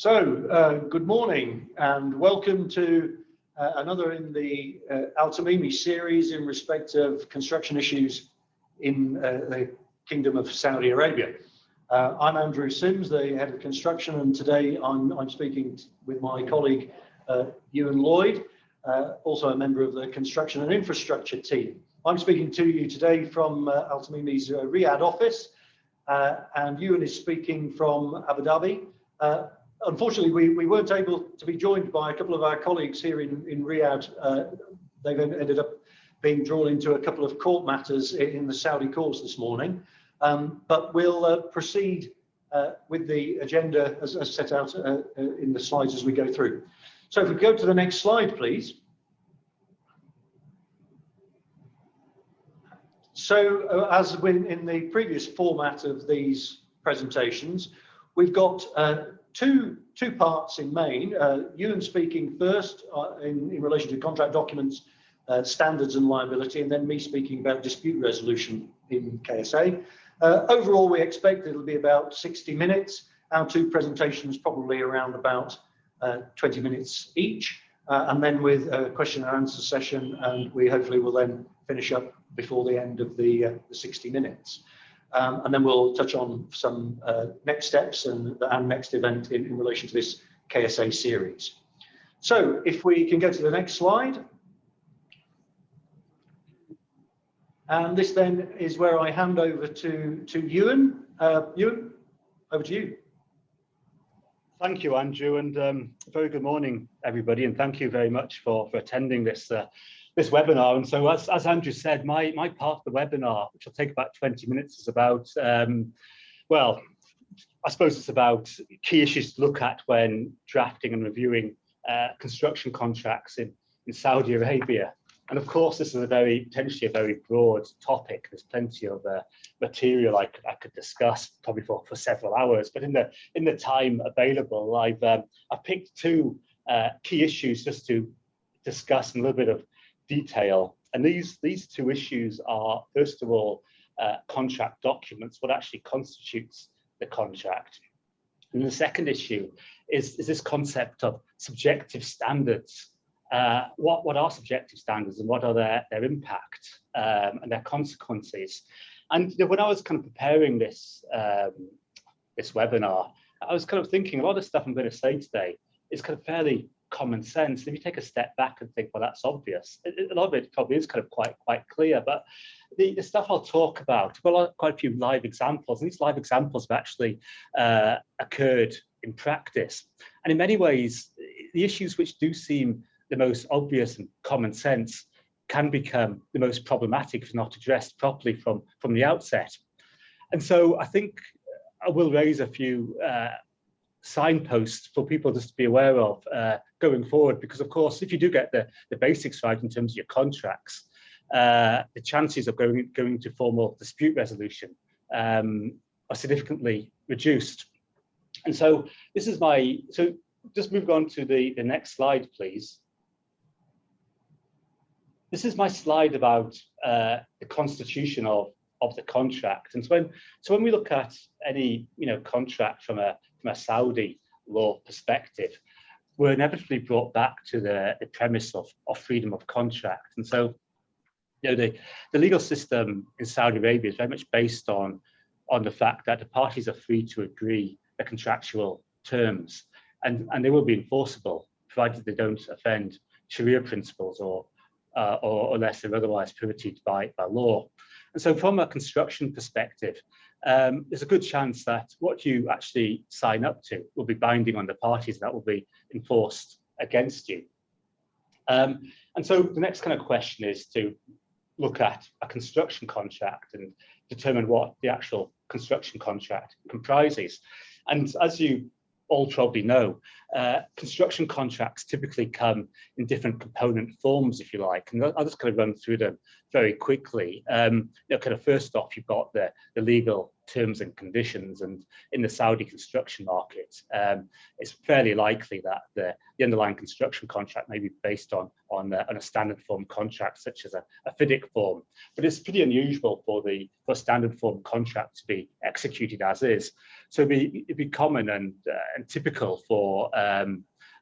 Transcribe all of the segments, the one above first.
Good morning and welcome to another in the Al-Tamimi series in respect of construction issues in the Kingdom of Saudi Arabia. I'm Andrew Sims, the head of construction, and today I'm speaking with my colleague Ewan Lloyd, also a member of the construction and infrastructure team. I'm speaking to you today from Al-Tamimi's Riyadh office, and Ewan is speaking from Abu Dhabi. Unfortunately, we weren't able to be joined by a couple of our colleagues here in Riyadh. They've ended up being drawn into a couple of court matters in the Saudi courts this morning. But we'll proceed with the agenda as set out in the slides as we go through. So if we go to the next slide, please. So as in the previous format of these presentations, we've got two parts in main. Ewan speaking first in relation to contract documents, standards and liability, and then me speaking about dispute resolution in KSA. Overall, we expect it'll be about 60 minutes. Our two presentations probably around about 20 minutes each, and then with a question and answer session, and we hopefully will then finish up before the end of the 60 minutes. And then we'll touch on some next steps and next event in relation to this KSA series. So if we can go to the next slide. And this then is where I hand over to Ewan. Ewan, over to you. Thank you, Andrew, and very good morning, everybody, and thank you very much for attending this this webinar. And so as Andrew said, my part of the webinar, which will take about 20 minutes, is about, well, I suppose it's about key issues to look at when drafting and reviewing construction contracts in Saudi Arabia. And of course, this is potentially a very broad topic. There's plenty of material I could discuss probably for several hours, but in the time available, I've picked two key issues just to discuss in a little bit of detail. And these two issues are, first of all, contract documents, what actually constitutes the contract. And the second issue is this concept of subjective standards. What are subjective standards and what are their impact and their consequences? And when I was kind of preparing this this webinar, I was kind of thinking a lot of the stuff I'm going to say today is kind of fairly common sense. If you take a step back and think, well, that's obvious, a lot of it probably is kind of quite clear, but the stuff I'll talk about, well, quite a few live examples, and these live examples have actually occurred in practice. And in many ways, the issues which do seem the most obvious and common sense can become the most problematic if not addressed properly from the outset. And so I think I will raise a few signposts for people just to be aware of going forward, because of course, if you do get the basics right in terms of your contracts, the chances of going to formal dispute resolution are significantly reduced. And so this is so just move on to the next slide, please. This is my slide about the constitution of the contract. And so when we look at any contract from a Saudi law perspective, we're inevitably brought back to the premise of freedom of contract. And so the legal system in Saudi Arabia is very much based on the fact that the parties are free to agree the contractual terms, and they will be enforceable provided they don't offend Sharia principles or unless they're otherwise prohibited by law. And so from a construction perspective, there's a good chance that what you actually sign up to will be binding on the parties, that will be enforced against you. And so the next kind of question is to look at a construction contract and determine what the actual construction contract comprises. And as you all probably know, construction contracts typically come in different component forms, if you like, and I'll just kind of run through them very quickly. Kind of first off, you've got the legal terms and conditions. And in the Saudi construction market, it's fairly likely that the underlying construction contract may be based on a standard form contract, such as a FIDIC form. But it's pretty unusual for a standard form contract to be executed as is. So it'd be common and typical for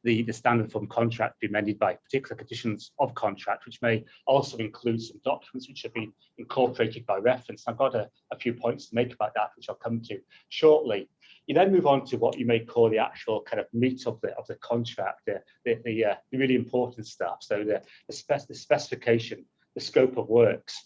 the standard form contract be amended by particular conditions of contract, which may also include some documents which have been incorporated by reference. I've got a few points to make about that, which I'll come to shortly. You then move on to what you may call the actual kind of meat of the contract, the really important stuff. So the specification, the scope of works,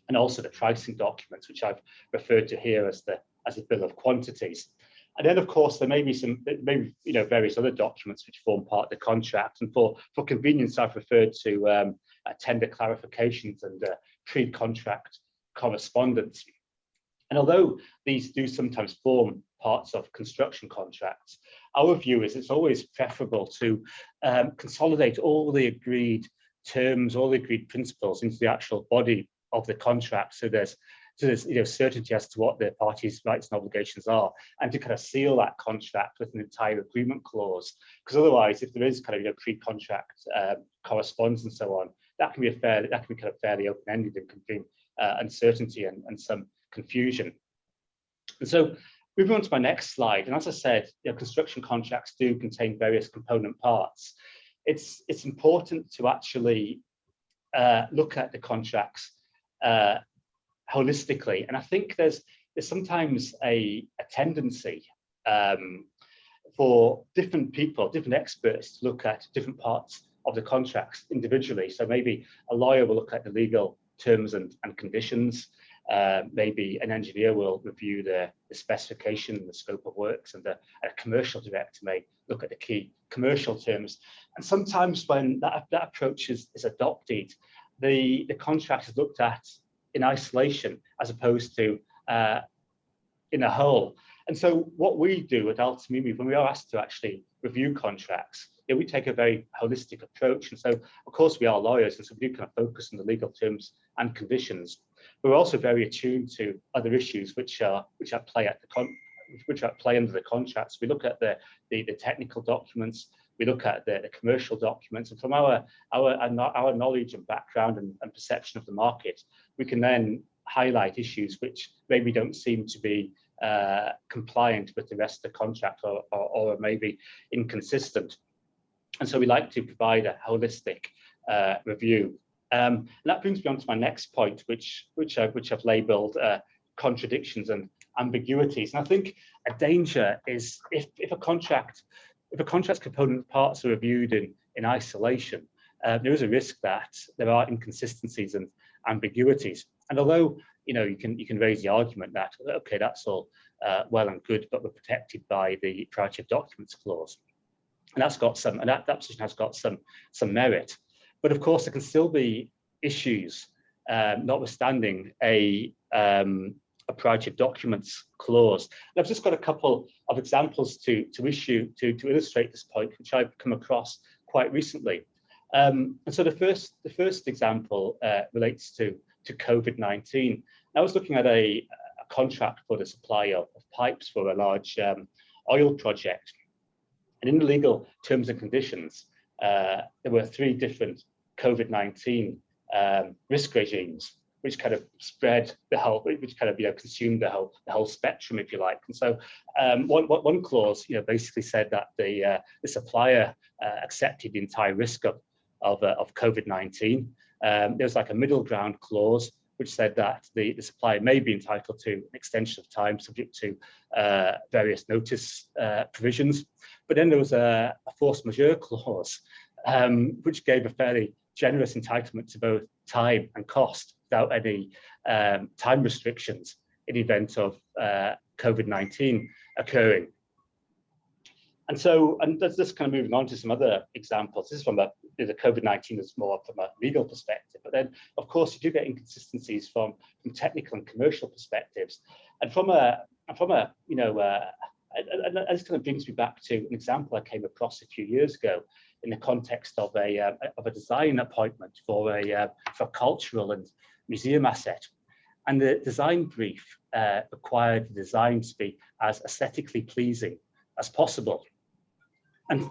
and also the pricing documents, which I've referred to here as the bill of quantities. And then, of course, there may be various other documents which form part of the contract. And for convenience, I've referred to tender clarifications and pre-contract correspondence. And although these do sometimes form parts of construction contracts, our view is it's always preferable to consolidate all the agreed terms, all the agreed principles into the actual body of the contract. So there's certainty as to what the parties' rights and obligations are, and to kind of seal that contract with an entire agreement clause. Because otherwise, if there is kind of pre-contract correspondence and so on, that can be kind of fairly open-ended and can bring uncertainty and some confusion. And so moving on to my next slide, and as I said, construction contracts do contain various component parts. It's important to actually look at the contracts holistically, and I think there's sometimes a tendency for different people, different experts, to look at different parts of the contracts individually. So maybe a lawyer will look at the legal terms and conditions. Maybe an engineer will review the specification and the scope of works, and a commercial director may look at the key commercial terms. And sometimes when that approach is adopted, the contract is looked at in isolation as opposed to in a whole. And so what we do at Altamimi, when we are asked to actually review contracts, we take a very holistic approach. And so, of course, we are lawyers, and so we do kind of focus on the legal terms and conditions. We're also very attuned to other issues which are at play under the contracts. We look at the technical documents, we look at the commercial documents, and from our knowledge and background and perception of the market, we can then highlight issues which maybe don't seem to be compliant with the rest of the contract, or maybe inconsistent. And so we like to provide a holistic review. And that brings me on to my next point, which I've labelled contradictions and ambiguities. And I think a danger is if a contract's component parts are reviewed in isolation, there is a risk that there are inconsistencies and ambiguities. And although you can raise the argument that okay, that's all well and good, but we're protected by the priority of documents clause, and that position has got some merit. But of course, there can still be issues, notwithstanding a priority of documents clause. And I've just got a couple of examples to illustrate this point, which I've come across quite recently. And so the first example relates to COVID-19. I was looking at a contract for the supply of pipes for a large oil project. And in the legal terms and conditions, there were 3 different COVID-19 risk regimes, which kind of spread the whole, which kind of consumed the whole spectrum, if you like. And so one clause, basically said that the supplier accepted the entire risk of COVID-19. There was like a middle ground clause, which said that the supplier may be entitled to an extension of time subject to various notice provisions. But then there was a force majeure clause, which gave a fairly generous entitlement to both time and cost without any time restrictions in the event of COVID-19 occurring. And so, and that's just kind of moving on to some other examples. This is from the COVID-19 is more from a legal perspective, but then of course you do get inconsistencies from technical and commercial perspectives. And from a and this kind of brings me back to an example I came across a few years ago in the context of a design appointment for a cultural and museum asset. And the design brief required the design to be as aesthetically pleasing as possible. And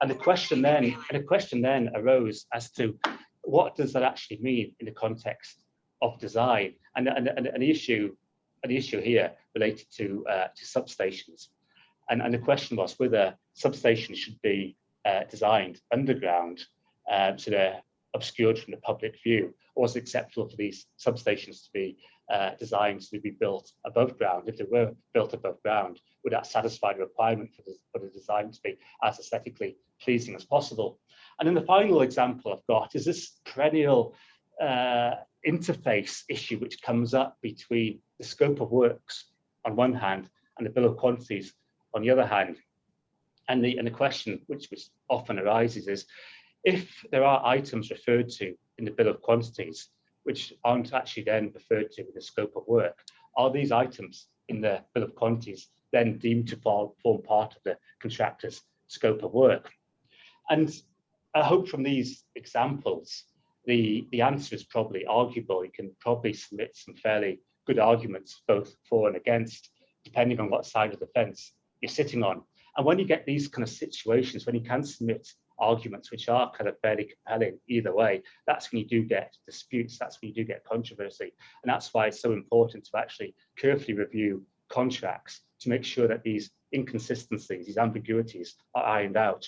the question then arose as to what does that actually mean in the context of design, and the issue here related to substations, and the question was whether substations should be designed underground so they're obscured from the public view, or was it acceptable for these substations to be designed to be built above ground? If they were built above ground, would that satisfy the requirement for the design to be as aesthetically pleasing as possible? And then the final example I've got is this perennial interface issue which comes up between the scope of works on one hand and the bill of quantities on the other hand. And the question which often arises is, if there are items referred to in the bill of quantities which aren't actually then referred to in the scope of work, are these items in the bill of quantities then deemed to form part of the contractor's scope of work? And I hope from these examples, the answer is probably arguable. You can probably submit some fairly good arguments, both for and against, depending on what side of the fence you're sitting on. And when you get these kind of situations, when you can submit arguments which are kind of fairly compelling either way, that's when you do get disputes, that's when you do get controversy. And that's why it's so important to actually carefully review contracts to make sure that these inconsistencies, these ambiguities are ironed out.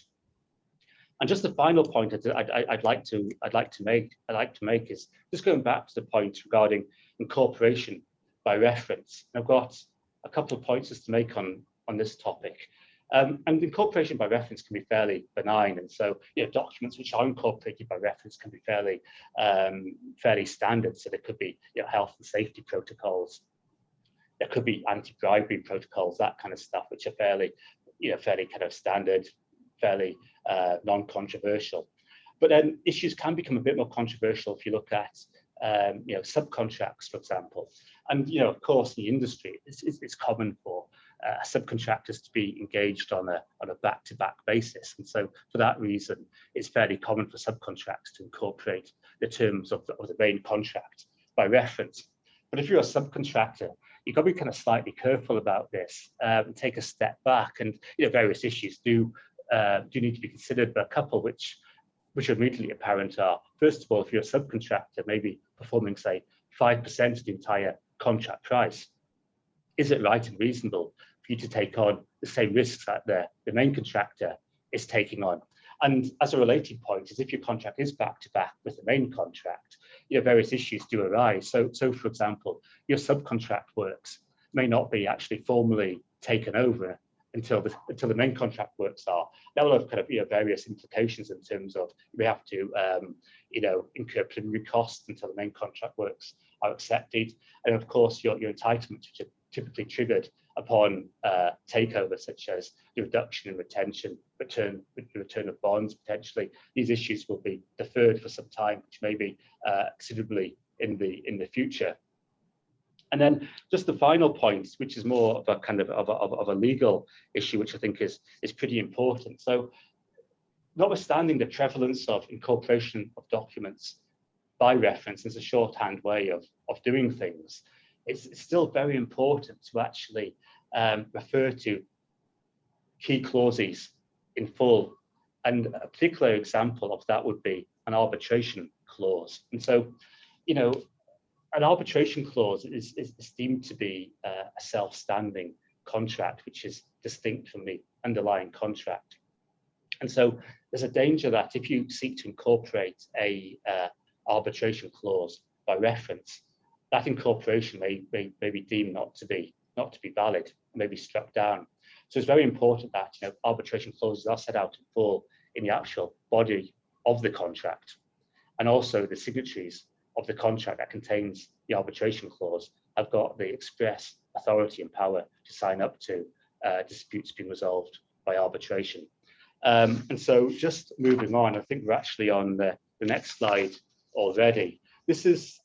And just the final point I'd like to make is just going back to the point regarding incorporation by reference. And I've got a couple of points just to make on this topic. And incorporation by reference can be fairly benign, and so documents which are incorporated by reference can be fairly standard. So there could be health and safety protocols, there could be anti-bribery protocols, that kind of stuff, which are fairly kind of standard, fairly non-controversial. But then issues can become a bit more controversial if you look at subcontracts, for example. And of course, in the industry, it's common for subcontractors to be engaged on a back-to-back basis, and so for that reason, it's fairly common for subcontracts to incorporate the terms of the main contract by reference. But if you're a subcontractor, you've got to be kind of slightly careful about this and take a step back. And various issues do need to be considered, but a couple which are immediately apparent are, first of all, if you're a subcontractor, maybe performing, say, 5% of the entire contract price, is it right and reasonable for you to take on the same risks that the main contractor is taking on? And as a related point is, if your contract is back-to-back with the main contract, various issues do arise. So for example, your subcontract works may not be actually formally taken over until the main contract works are. That will have kind of various implications in terms of you may have to incur preliminary costs until the main contract works are accepted, and of course your entitlements, which are typically triggered upon takeover, such as the reduction in retention, return of bonds potentially. These issues will be deferred for some time, which may be considerably in the future. And then just the final point, which is more of a kind of a legal issue, which I think is pretty important. So, notwithstanding the prevalence of incorporation of documents by reference as a shorthand way of doing things, it's still very important to actually refer to key clauses in full. And a particular example of that would be an arbitration clause. And so, an arbitration clause is deemed to be a self-standing contract, which is distinct from the underlying contract. And so there's a danger that if you seek to incorporate a arbitration clause by reference, that incorporation may be deemed not to be valid, may be struck down. So it's very important that arbitration clauses are set out in full in the actual body of the contract, and also the signatories of the contract that contains the arbitration clause have got the express authority and power to sign up to disputes being resolved by arbitration. And so just moving on, I think we're actually on the next slide already. This is,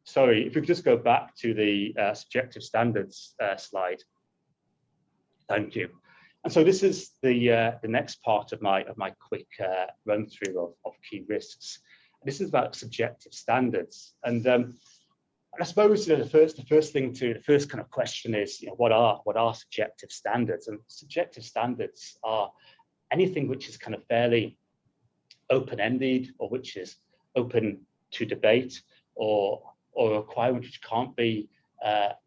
sorry, if we could just go back to the subjective standards slide. Thank you. And so this is the next part of my quick run through of key risks. This is about subjective standards, and I suppose the first kind of question is, what are subjective standards? And subjective standards are anything which is kind of fairly open-ended, or which is open to debate, or a requirement which can't be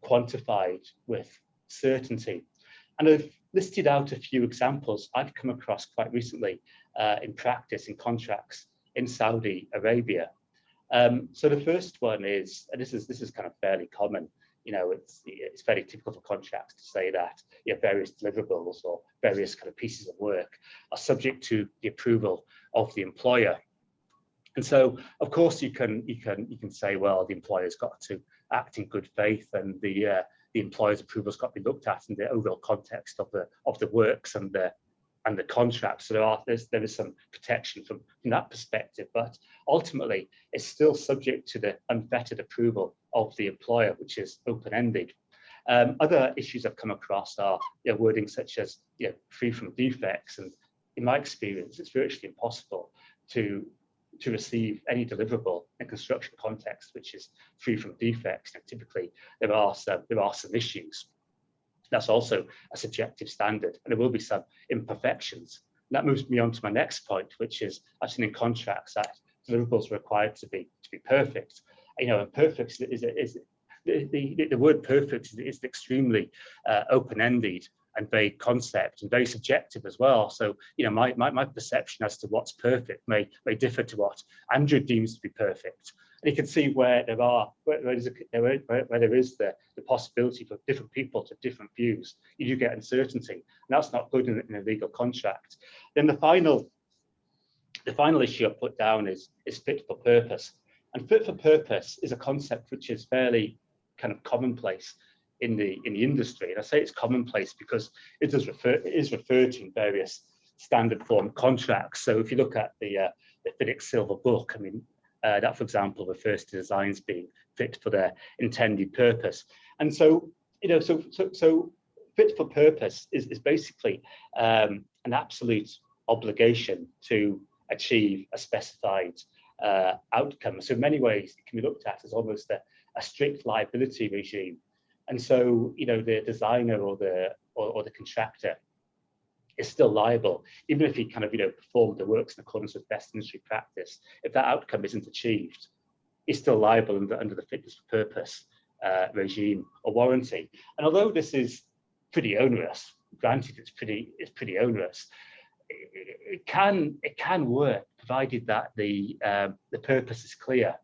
quantified with certainty. And I've listed out a few examples I've come across quite recently in practice, in contracts in Saudi Arabia. So the first one is, and this is kind of fairly common, it's very typical for contracts to say that various deliverables or various kind of pieces of work are subject to the approval of the employer. And so, of course, you can say, well, the employer's got to act in good faith, and the employer's approval's got to be looked at in the overall context of the works and the contract. So there is some protection from that perspective, but ultimately it's still subject to the unfettered approval of the employer, which is open-ended. Other issues I've come across are wording such as free from defects, and in my experience, it's virtually impossible to receive any deliverable in a construction context which is free from defects. And typically there are some issues. That's also a subjective standard, and there will be some imperfections. And that moves me on to my next point, which is actually in contracts that deliverables are required to be perfect. And perfect is the word perfect is extremely open-ended and very concept and very subjective as well. So my perception as to what's perfect may differ to what Andrew deems to be perfect. And you can see where there is the possibility for different people to have different views. You do get uncertainty, and that's not good in a legal contract. Then the final issue I put down is fit for purpose. And fit for purpose is a concept which is fairly kind of commonplace in the industry. And I say it's commonplace because it is referred to in various standard form contracts. So if you look at the FIDIC Silver Book, I mean, that, for example, refers to designs being fit for their intended purpose. And so, so fit for purpose is basically an absolute obligation to achieve a specified outcome. So in many ways, it can be looked at as almost a strict liability regime. And so, the designer or the contractor is still liable, even if he kind of, performed the works in accordance with best industry practice. If that outcome isn't achieved, he's still liable under the fitness for purpose regime or warranty. And although this is pretty onerous, granted it's pretty onerous, it can work provided that the purpose is clear.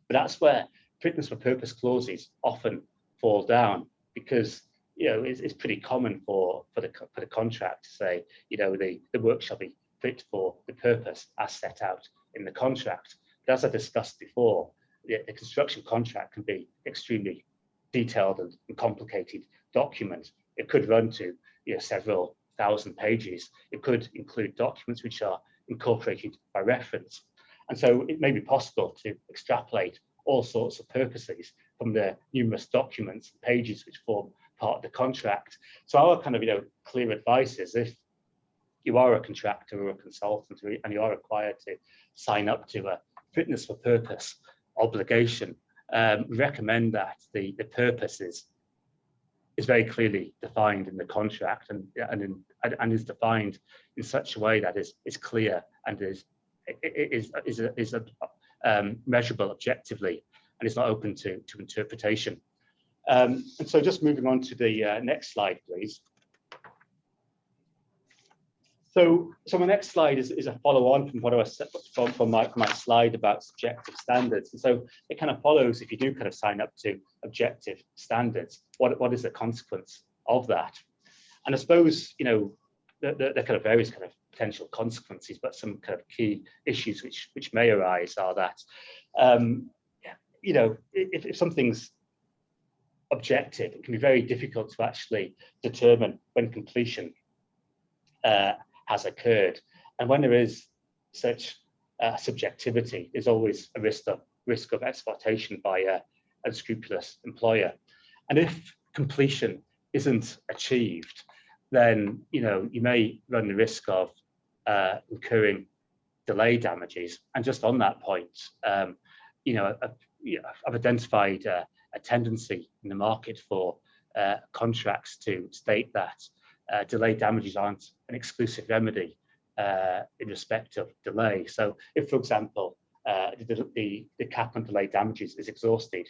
But that's where fitness for purpose clauses often fall down, because it's pretty common for the contract to say the work shall be fit for the purpose as set out in the contract. But as I discussed before, the construction contract can be extremely detailed and complicated document. It could run to several thousand pages. It could include documents which are incorporated by reference, and so it may be possible to extrapolate all sorts of purposes from the numerous documents and pages which form part of the contract. So our kind of clear advice is, if you are a contractor or a consultant and you are required to sign up to a fitness for purpose obligation, we recommend that the purpose is very clearly defined in the contract and is defined in such a way that is clear and is measurable objectively, and is not open to interpretation. And so just moving on to the next slide, please. So my next slide is a follow-on from what I was from my slide about subjective standards. And so it kind of follows, if you do kind of sign up to objective standards, what is the consequence of that? And I suppose, there kind of various kind of potential consequences, but some kind of key issues which may arise are that, if something's objective, it can be very difficult to actually determine when completion has occurred. And when there is such subjectivity, there's always a risk of exploitation by an unscrupulous employer. And if completion isn't achieved, then you may run the risk of incurring delay damages. And just on that point, I've identified a tendency in the market for contracts to state that delayed damages aren't an exclusive remedy in respect of delay. So if, for example, the cap on delayed damages is exhausted,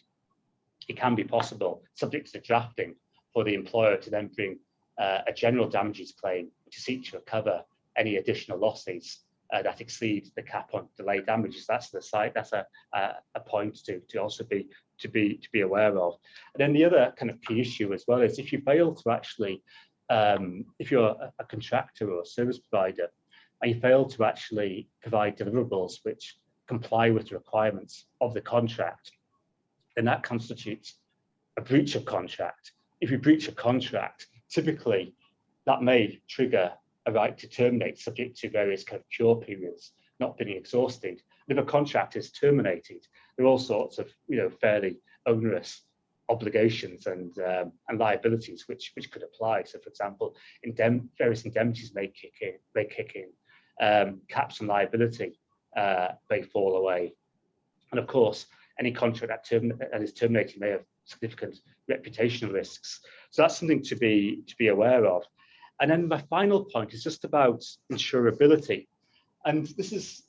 it can be possible, subject to drafting, for the employer to then bring a general damages claim to seek to recover any additional losses that exceed the cap on delayed damages. That's a point to also be aware of. And then the other kind of key issue as well is if you fail to actually, if you're a contractor or a service provider, and you fail to actually provide deliverables which comply with the requirements of the contract, then that constitutes a breach of contract. If you breach a contract, typically that may trigger a right to terminate, subject to various kind of cure periods not being exhausted. And if a contract is terminated, there are all sorts of fairly onerous obligations and liabilities which could apply. So, for example, various indemnities may kick in, caps on liability may fall away, and of course, any contract that is terminated may have significant reputational risks. So that's something to be aware of. And then my final point is just about insurability. And this is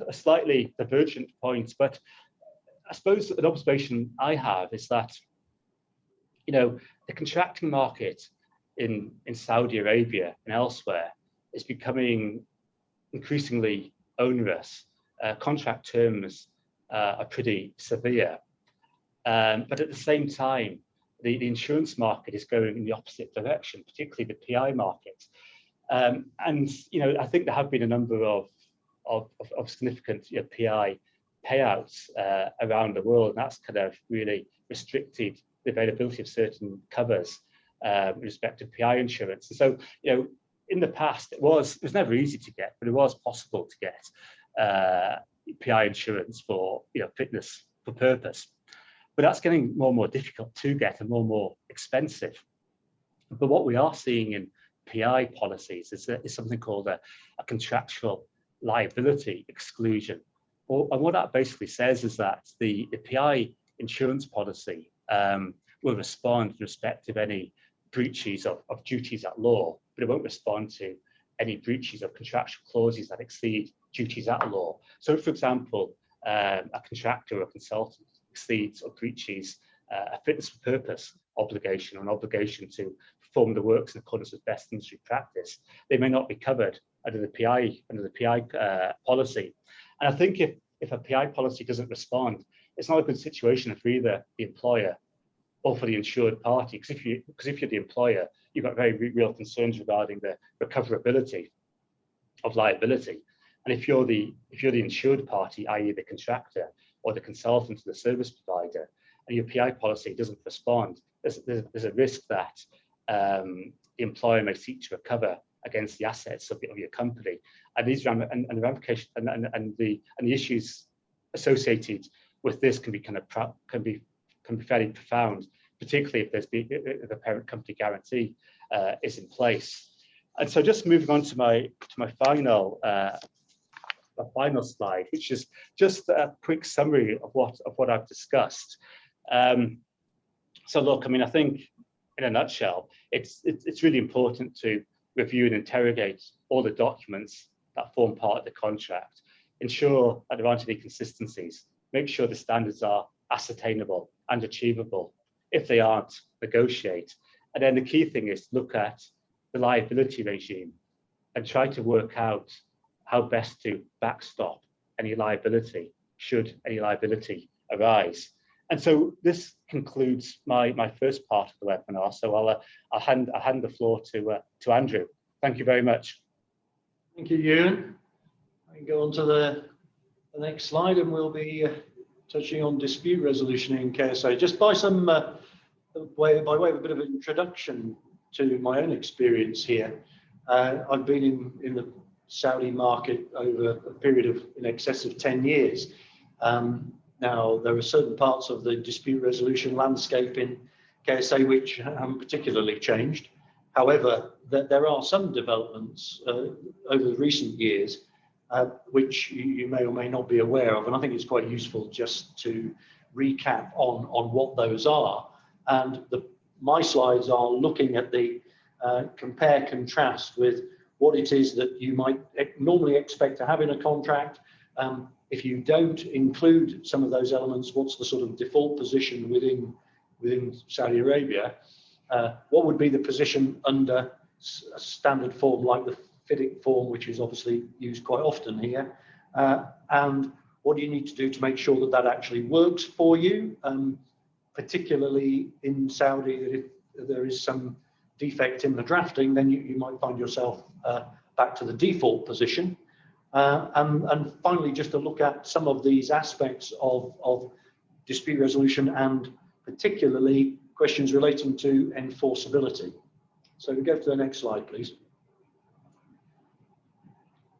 a slightly divergent point, but I suppose an observation I have is that, the contracting market in Saudi Arabia and elsewhere is becoming increasingly onerous. Contract terms are pretty severe, but at the same time, the insurance market is going in the opposite direction, particularly the PI market. And I think there have been a number of significant PI payouts around the world, and that's kind of really restricted the availability of certain covers with respect to PI insurance. And so, in the past, it was never easy to get, but it was possible to get PI insurance for fitness for purpose. But that's getting more and more difficult to get and more and more expensive. But what we are seeing in PI policies is something called a contractual liability exclusion. And what that basically says is that the PI insurance policy will respond with respect of any breaches of duties at law, but it won't respond to any breaches of contractual clauses that exceed duties at law. So, for example, a contractor or a consultant exceeds or breaches a fitness for purpose obligation or an obligation to perform the works in accordance with best industry practice, they may not be covered under the PI policy. And I think if a PI policy doesn't respond, it's not a good situation for either the employer or for the insured party, because if you're the employer, you've got very real concerns regarding the recoverability of liability. And if you're the insured party, i.e. the contractor or the consultant or the service provider, and your PI policy doesn't respond, there's a risk that the employer may seek to recover against the assets of your company, and these the ramifications and the issues associated with this can be fairly profound, particularly if a parent company guarantee is in place. And so, just moving on to my final slide, which is just a quick summary of what I've discussed. So look, I think in a nutshell, it's really important to review and interrogate all the documents that form part of the contract, ensure that there aren't any inconsistencies, make sure the standards are ascertainable and achievable. If they aren't, negotiate. And then the key thing is look at the liability regime and try to work out how best to backstop any liability, should any liability arise. And so this concludes my first part of the webinar. So I'll hand the floor to Andrew. Thank you very much. Thank you, Ewan. I can go on to the next slide, and we'll be touching on dispute resolution in KSA. Just by way of a bit of an introduction to my own experience here. I've been in the Saudi market over a period of in excess of 10 years. Now, there are certain parts of the dispute resolution landscape in KSA which haven't particularly changed. However, there are some developments over recent years which you may or may not be aware of. And I think it's quite useful just to recap on what those are. And my slides are looking at the compare contrast with what it is that you might normally expect to have in a contract. If you don't include some of those elements, what's the sort of default position within Saudi Arabia? What would be the position under a standard form like the FIDIC form, which is obviously used quite often here? And what do you need to do to make sure that that actually works for you? Particularly in Saudi, that if there is some defect in the drafting, then you might find yourself back to the default position. And finally, just to look at some of these aspects of dispute resolution, and particularly questions relating to enforceability. So we go to the next slide, please.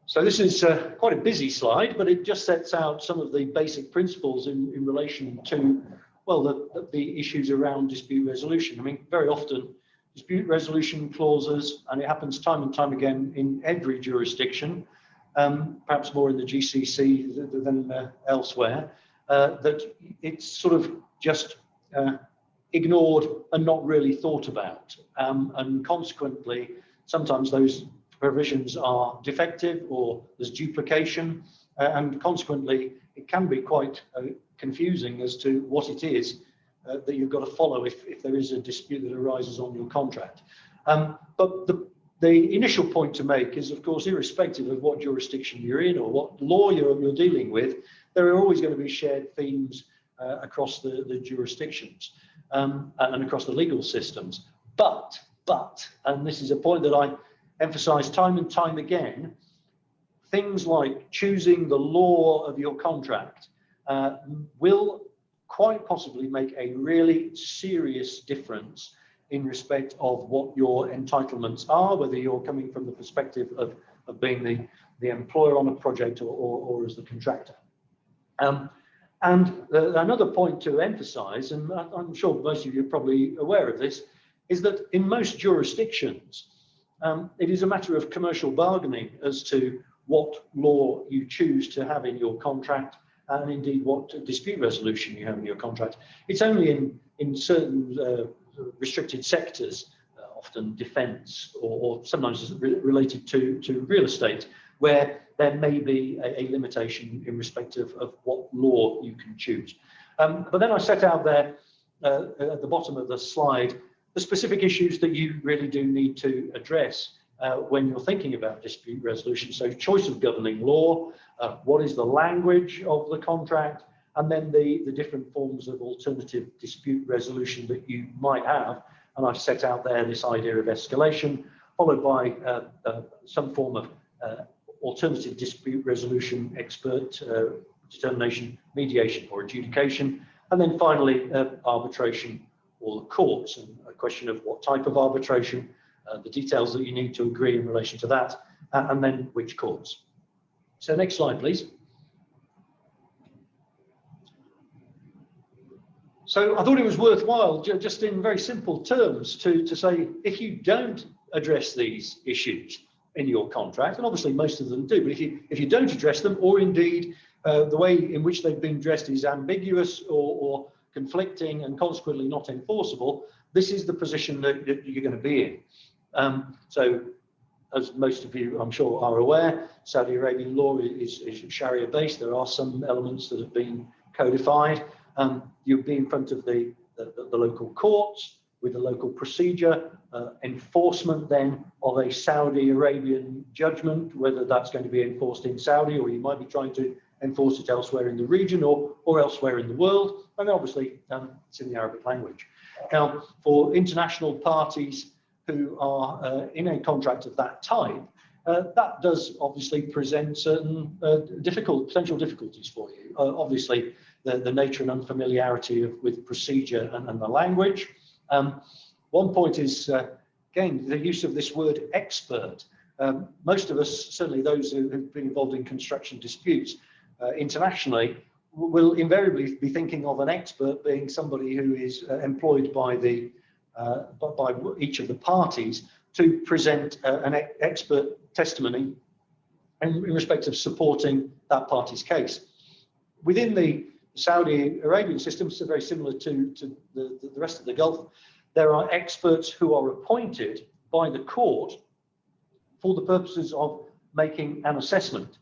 So this is quite a busy slide, but it just sets out some of the basic principles in relation to, well, the issues around dispute resolution. I mean, very often dispute resolution clauses, and it happens time and time again in every jurisdiction, perhaps more in the GCC than elsewhere, that it's sort of just ignored and not really thought about. And consequently, sometimes those provisions are defective or there's duplication, and consequently, it can be quite confusing as to what it is that you've got to follow if there is a dispute that arises on your contract. But the initial point to make is, of course, irrespective of what jurisdiction you're in or what law you're dealing with, there are always going to be shared themes across the jurisdictions and across the legal systems. But, and this is a point that I emphasize time and time again, things like choosing the law of your contract will quite possibly make a really serious difference in respect of what your entitlements are, whether you're coming from the perspective of being the employer on a project or as the contractor. And another point to emphasize, and I'm sure most of you are probably aware of this, is that in most jurisdictions, it is a matter of commercial bargaining as to what law you choose to have in your contract, and indeed what dispute resolution you have in your contract. It's only in certain restricted sectors, often defence or sometimes related to real estate, where there may be a limitation in respect of what law you can choose. But then I set out there at the bottom of the slide the specific issues that you really do need to address when you're thinking about dispute resolution. So choice of governing law, what is the language of the contract, and then the different forms of alternative dispute resolution that you might have. And I've set out there this idea of escalation, followed by some form of alternative dispute resolution, expert determination, mediation or adjudication, and then finally arbitration or the courts, and a question of what type of arbitration, the details that you need to agree in relation to that, and then which courts. So next slide, please. So I thought it was worthwhile, just in very simple terms, to say, if you don't address these issues in your contract, and obviously most of them do, but if you don't address them, or indeed the way in which they've been addressed is ambiguous or conflicting and consequently not enforceable, this is the position that you're going to be in. So as most of you, I'm sure, are aware, Saudi Arabian law is Sharia based. There are some elements that have been codified. You'll be in front of the local courts with a local procedure, enforcement then of a Saudi Arabian judgment, whether that's going to be enforced in Saudi, or you might be trying to enforce it elsewhere in the region or elsewhere in the world. And obviously it's in the Arabic language. Now, for international parties who are in a contract of that type, that does obviously present certain potential difficulties for you. Obviously, the nature and unfamiliarity with procedure and the language. One point is, again, the use of this word expert. Most of us, certainly those who've been involved in construction disputes internationally, will invariably be thinking of an expert being somebody who is employed by each of the parties to present an expert testimony in respect of supporting that party's case. Within the Saudi Arabian system, so very similar to the rest of the Gulf, there are experts who are appointed by the court for the purposes of making an assessment.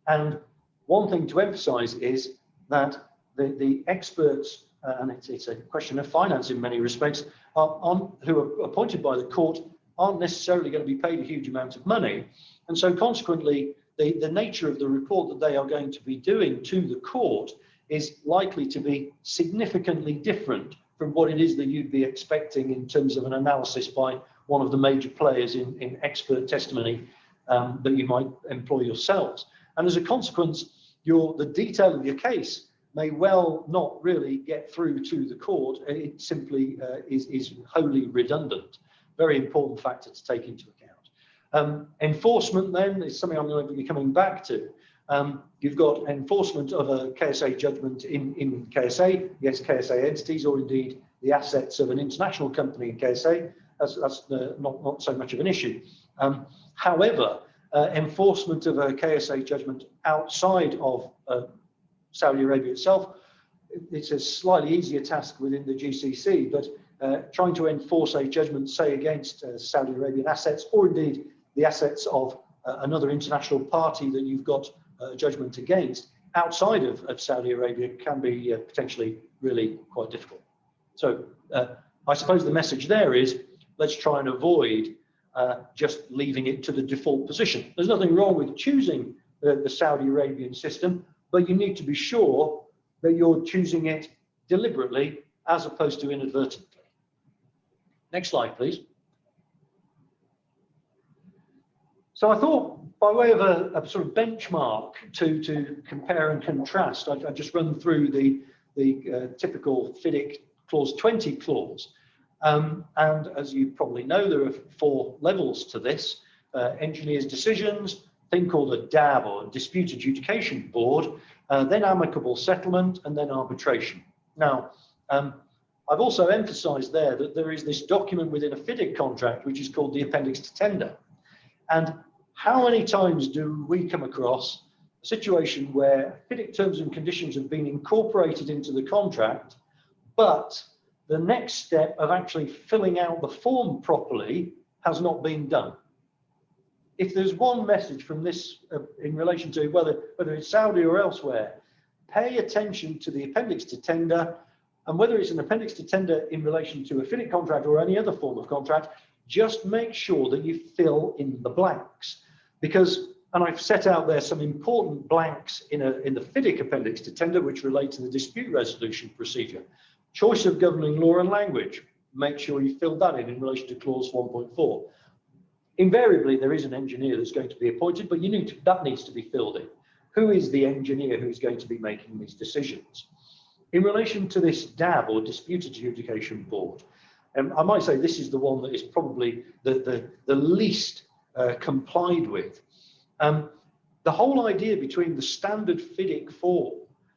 And one thing to emphasize is that the experts, and it's a question of finance in many respects, who are appointed by the court aren't necessarily going to be paid a huge amount of money. And so consequently, the nature of the report that they are going to be doing to the court is likely to be significantly different from what it is that you'd be expecting in terms of an analysis by one of the major players in expert testimony that you might employ yourselves. And as a consequence, the detail of your case may well not really get through to the court. It simply is wholly redundant. Very important factor to take into account. Enforcement then is something I'm going to be coming back to. You've got enforcement of a KSA judgment in KSA against KSA entities, or indeed the assets of an international company in KSA. That's not so much of an issue. However, enforcement of a KSA judgment outside of Saudi Arabia itself, it's a slightly easier task within the GCC, but trying to enforce a judgment, say, against Saudi Arabian assets, or indeed the assets of another international party that you've got a judgment against outside of Saudi Arabia, can be potentially really quite difficult. So I suppose the message there is, let's try and avoid just leaving it to the default position. There's nothing wrong with choosing the Saudi Arabian system, but you need to be sure that you're choosing it deliberately as opposed to inadvertently. Next slide, please. So I thought, by way of a sort of benchmark to compare and contrast, I just run through the typical FIDIC clause 20 clause. And as you probably know, there are 4 levels to this. Engineers' decisions, thing called a DAB, or Dispute Adjudication Board, then amicable settlement, and then arbitration. Now, I've also emphasized there that there is this document within a FIDIC contract, which is called the Appendix to Tender. And how many times do we come across a situation where FIDIC terms and conditions have been incorporated into the contract, but the next step of actually filling out the form properly has not been done? If there's one message from this in relation to whether it's Saudi or elsewhere, pay attention to the Appendix to Tender, and whether it's an Appendix to Tender in relation to a FIDIC contract or any other form of contract, just make sure that you fill in the blanks. Because, and I've set out there some important blanks in the FIDIC Appendix to Tender, which relate to the dispute resolution procedure. Choice of governing law and language, make sure you fill that in relation to clause 1.4. Invariably, there is an engineer that's going to be appointed, but that needs to be filled in. Who is the engineer who's going to be making these decisions? In relation to this DAB, or Dispute Adjudication Board, I might say this is the one that is probably the least complied with. The whole idea between the standard FIDIC form,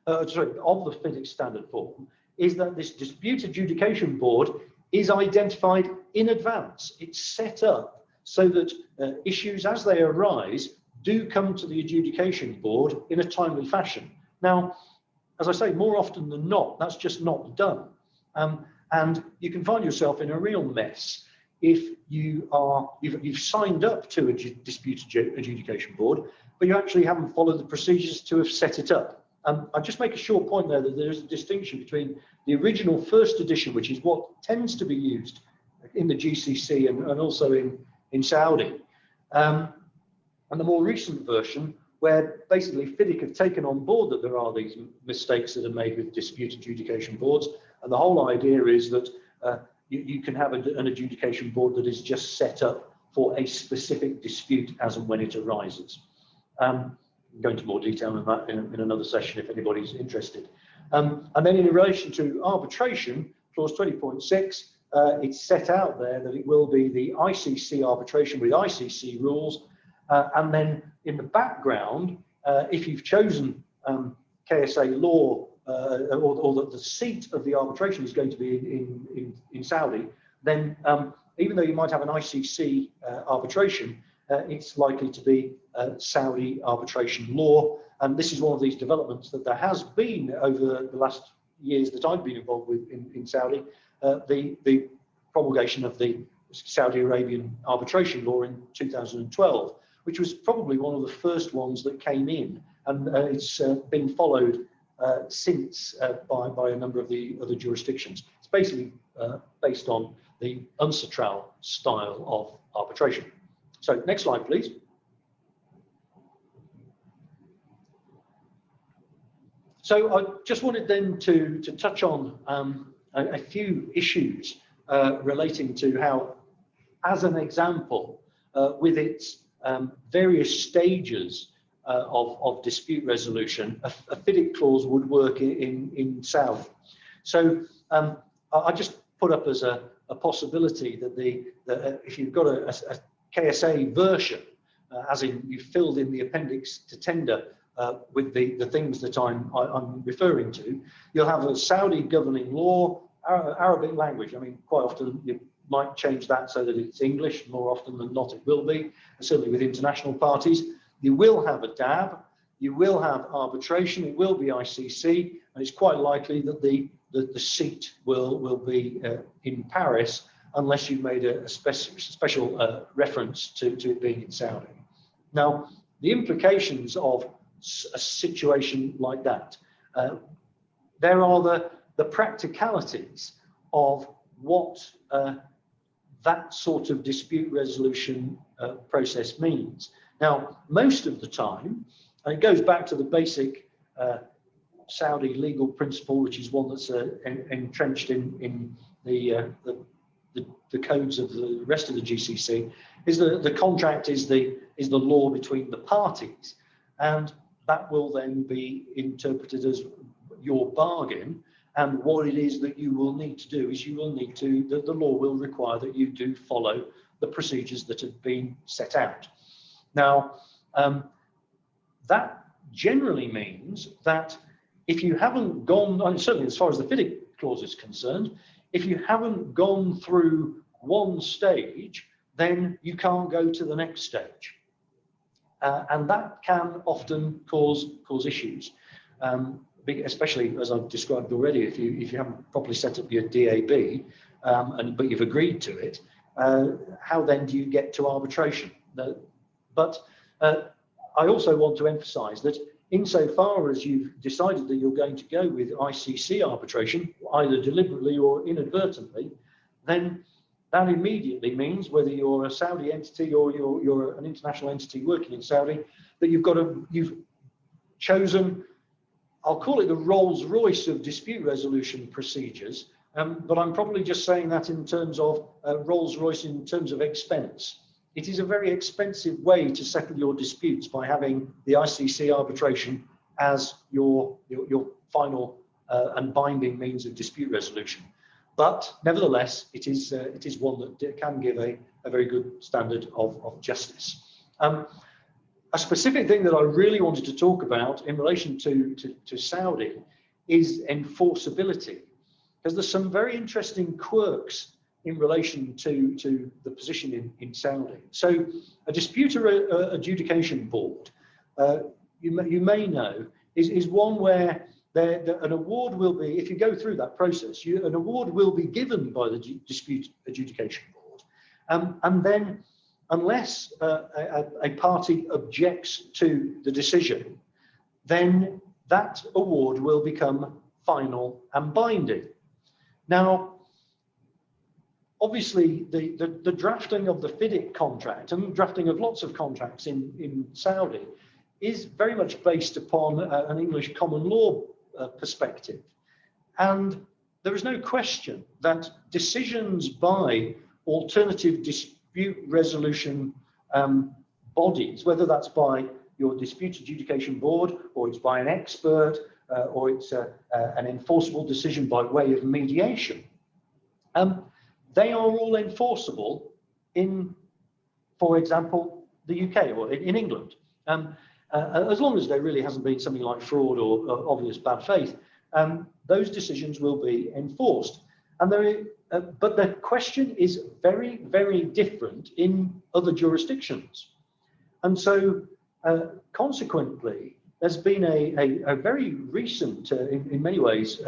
of the FIDIC standard form, is that this Dispute Adjudication Board is identified in advance. It's set up so that issues as they arise do come to the adjudication board in a timely fashion. Now, as I say, more often than not, that's just not done. And you can find yourself in a real mess if you've signed up to a dispute adjudication board, but you actually haven't followed the procedures to have set it up. I'll just make a short point there that there is a distinction between the original first edition, which is what tends to be used in the GCC and also in Saudi, and the more recent version, where basically FIDIC have taken on board that there are these mistakes that are made with dispute adjudication boards. And the whole idea is that you can have an adjudication board that is just set up for a specific dispute as and when it arises. Go into more detail on that in another session if anybody's interested. And then in relation to arbitration, clause 20.6, it's set out there that it will be the ICC arbitration with ICC rules. And then in the background, if you've chosen KSA law, or that the seat of the arbitration is going to be in Saudi, then even though you might have an ICC arbitration, it's likely to be Saudi arbitration law. And this is one of these developments that there has been over the last years that I've been involved with in Saudi, the promulgation of the Saudi Arabian arbitration law in 2012, which was probably one of the first ones that came in, and it's been followed since by a number of the other jurisdictions. It's basically based on the UNCITRAL style of arbitration. So next slide, please. So I just wanted then to touch on a few issues relating to how, as an example, with its various stages of dispute resolution, a FIDIC clause would work in Saudi. So I just put up as a possibility that if you've got a KSA version, as in you filled in the appendix to tender with the things that I'm referring to, you'll have a Saudi governing law, Arabic language. I mean, quite often you might change that so that it's English. More often than not, it will be, certainly with international parties. You will have a DAB, you will have arbitration, it will be ICC, and it's quite likely that the seat will be in Paris, unless you've made a special reference to it being in Saudi. Now, the implications of a situation like that, there are the practicalities of what that sort of dispute resolution process means. Now, most of the time, and it goes back to the basic Saudi legal principle, which is one that's entrenched in the codes of the rest of the GCC, is the contract is the law between the parties, and that will then be interpreted as your bargain. And what it is that you will need to do is you will need to, the law will require that you do follow the procedures that have been set out. Now, that generally means that if you haven't gone, and certainly as far as the FIDIC clause is concerned, if you haven't gone through one stage, then you can't go to the next stage. And that can often cause issues, especially as I've described already. If you haven't properly set up your DAB, but you've agreed to it, how then do you get to arbitration? But I also want to emphasize that insofar as you've decided that you're going to go with ICC arbitration, either deliberately or inadvertently, then that immediately means, whether you're a Saudi entity or you're an international entity working in Saudi, that you've chosen, I'll call it the Rolls-Royce of dispute resolution procedures, but I'm probably just saying that in terms of Rolls-Royce in terms of expense. It is a very expensive way to settle your disputes by having the ICC arbitration as your final and binding means of dispute resolution. But nevertheless, it is one that can give a very good standard of justice. A specific thing that I really wanted to talk about in relation to Saudi is enforceability, because there's some very interesting quirks in relation to the position in Saudi. So a dispute adjudication board, you may know, is one where an award will be, if you go through that process, an award will be given by the dispute adjudication board. And then, unless a party objects to the decision, then that award will become final and binding. Now, obviously, the drafting of the FIDIC contract and drafting of lots of contracts in Saudi is very much based upon an English common law perspective. And there is no question that decisions by alternative dispute resolution bodies, whether that's by your dispute adjudication board, or it's by an expert, or it's an enforceable decision by way of mediation, they are all enforceable in, for example, the UK or in England. As long as there really hasn't been something like fraud or obvious bad faith, those decisions will be enforced. And but the question is very, very different in other jurisdictions. And so consequently, there's been a very recent, in many ways,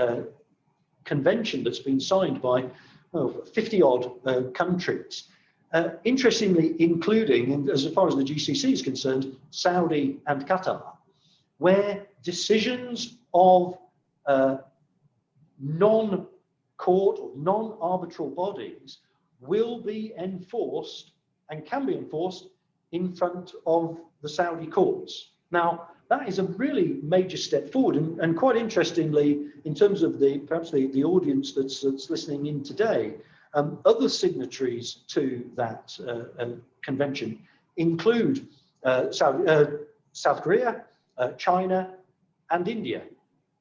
convention that's been signed by 50-odd countries. Interestingly, including, and as far as the GCC is concerned, Saudi and Qatar, where decisions of non-court or non-arbitral bodies will be enforced and can be enforced in front of the Saudi courts. Now, that is a really major step forward, and quite interestingly, in terms of perhaps the audience that's listening in today, other signatories to that convention include South Korea, China, and India.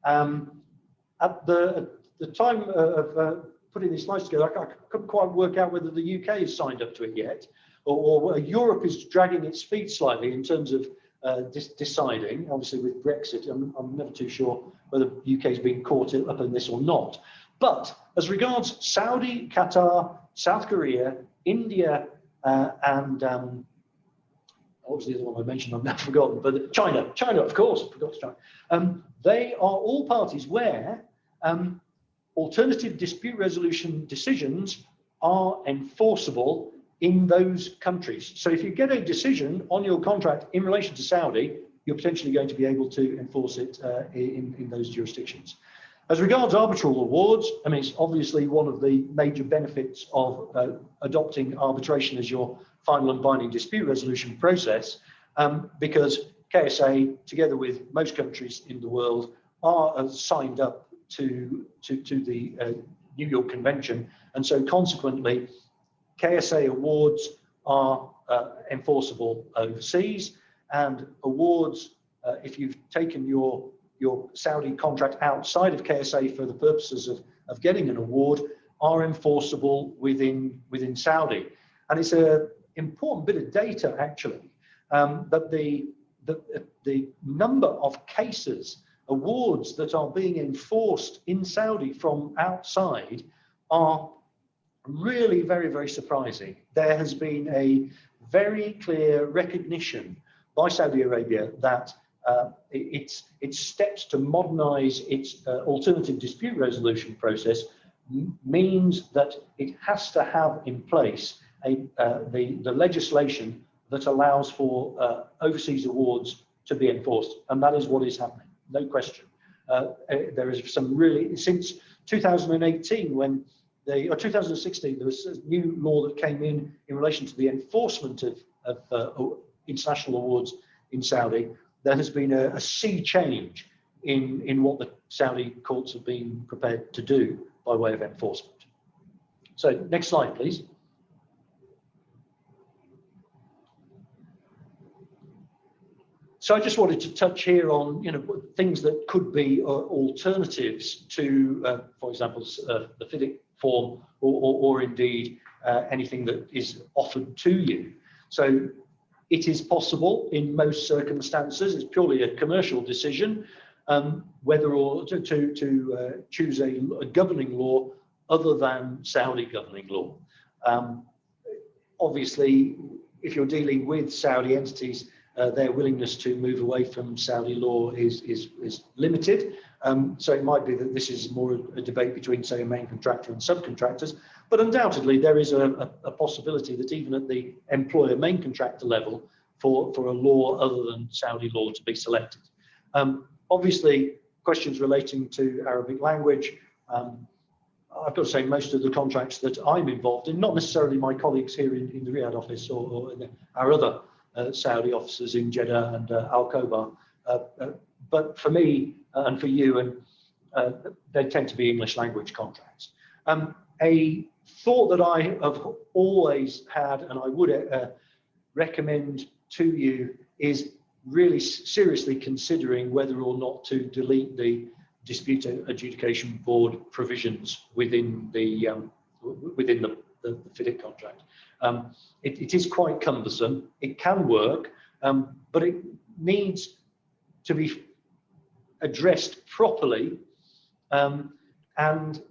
At the time of putting these slides together, I couldn't quite work out whether the UK has signed up to it yet, or Europe is dragging its feet slightly in terms of deciding. Obviously, with Brexit, I'm never too sure whether the UK is being caught up in this or not. But as regards Saudi, Qatar, South Korea, India, and what was the other one I mentioned? I've now forgotten. But China, of course, I forgot China. They are all parties where alternative dispute resolution decisions are enforceable in those countries. So if you get a decision on your contract in relation to Saudi, you're potentially going to be able to enforce it in those jurisdictions. As regards arbitral awards, I mean, it's obviously one of the major benefits of adopting arbitration as your final and binding dispute resolution process, because KSA, together with most countries in the world, are signed up to the New York Convention, and so consequently, KSA awards are enforceable overseas, and awards, if you've taken your Saudi contract outside of KSA for the purposes of getting an award, are enforceable within Saudi. And it's an important bit of data, actually, that the number of cases, awards that are being enforced in Saudi from outside are really very, very surprising. There has been a very clear recognition by Saudi Arabia that its steps to modernize its alternative dispute resolution process means that it has to have in place the legislation that allows for overseas awards to be enforced, and that is what is happening, no question. There is some really, since 2018, when or 2016, there was a new law that came in relation to the enforcement of international awards in Saudi. There has been a sea change in what the Saudi courts have been prepared to do by way of enforcement. So next slide, please. So I just wanted to touch here on things that could be alternatives to, for example, the FIDIC form, or indeed anything that is offered to you. So it is possible in most circumstances, it's purely a commercial decision, whether or to choose a governing law other than Saudi governing law. Obviously, if you're dealing with Saudi entities, their willingness to move away from Saudi law is limited. So it might be that this is more a debate between, say, a main contractor and subcontractors, but undoubtedly there is a possibility that even at the employer main contractor level for a law other than Saudi law to be selected. Obviously, questions relating to Arabic language, I've got to say most of the contracts that I'm involved in, not necessarily my colleagues here in the Riyadh office or in our other Saudi offices in Jeddah and Al Khobar, but for me and for you, and they tend to be English language contracts. A thought that I have always had, and I would recommend to you, is really seriously considering whether or not to delete the dispute adjudication board provisions within the FIDIC contract. It is quite cumbersome. It can work, but it needs to be addressed properly. And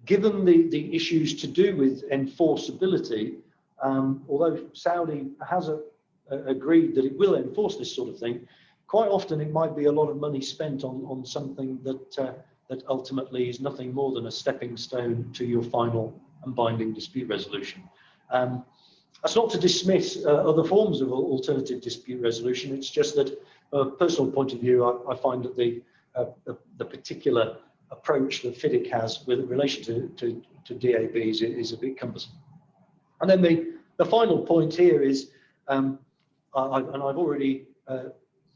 given the issues to do with enforceability, although Saudi has agreed that it will enforce this sort of thing, quite often it might be a lot of money spent on something that ultimately is nothing more than a stepping stone to your final and binding dispute resolution. That's not to dismiss other forms of alternative dispute resolution. It's just that, from a personal point of view, I find that the particular approach that FIDIC has with relation to DABs is a bit cumbersome. And then the final point here is, and I've already